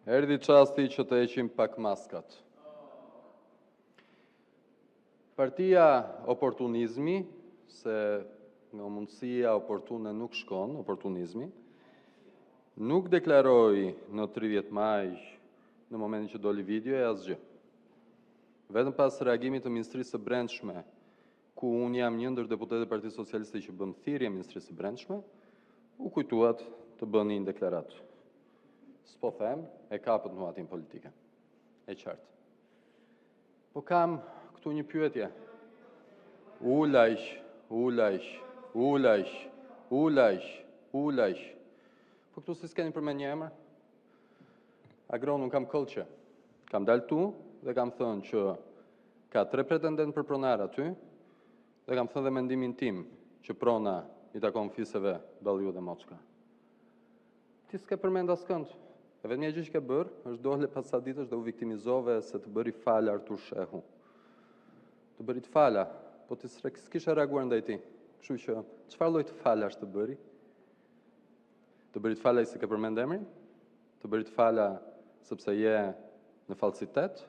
Erdhi çasti që të heqim pak maskat. Partia Oportunizmi, se nga mundësia oportune nuk shkon, oportunizmi, nuk deklaroi në 30 maj, në momentin që doli video e asgjë. Vetëm pas reagimit të Ministrisë së Brendshme, ku unë jam një ndër deputetët e Partisë Socialiste që bën thirrje Ministrisë së Brendshme, u kujtuat të bëni një deklaratë. S'po them, e kapët në atin politike. E qartë. Po kam këtu një pyetje. Ulajsh. Po këtu si s'keni përmend një emër? Agron, unë kam këllqe. Kam dalë tu dhe kam thënë që ka 3 pretendent për pronar aty dhe kam thënë dhe mendimin tim që prona i takon fisëve Balliu dhe Moçka. Ti s'ke përmend askënd. E vetmja gjë që ke bërë është dole pas sa ditësh dhe u viktimizove se të bëri fala Artur Shehu. Të bëri të fala, po ti s'kishe reaguar ndaj tij. Kështu që çfarë lloj të falash të bëri? Të bëri të fala i se ke përmend emrin? Të bëri të fala sepse je në falsitet?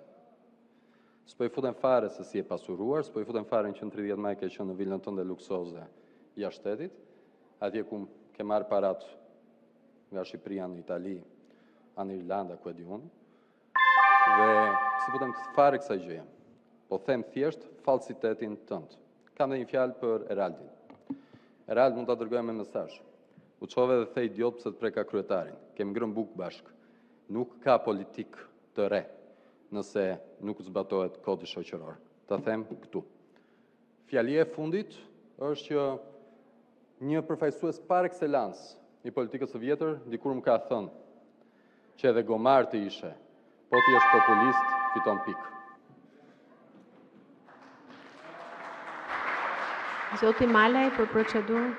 S'po i futen fare se si e pasuruar, s'po i futen fare në që në 30 maj ke qenë në vilën tënde luksoze jashtë shtetit, atje ku ke marrë parat nga Shqipëria në Itali, anë Irlanda, ku e di unë, dhe si futen fare kësaj gjëje. Po them thjesht falsitetin tënd. Kam dhe një fjalë për Eraldin. Erald mund ta dërgojmë me mesazh. U çove dhe the idiot pse të preka kryetarin. Kemi ngrënë bukë bashk. Nuk ka politik të re nëse nuk zbatohet kodi shoqëror. Ta them këtu. Fjalia e fundit është që një përfaqësues par excellence i politikës së vjetër dikur më ka thënë që edhe gomar të ishe, po ti është populist, fiton pikë. Zoti Malaj për procedurë.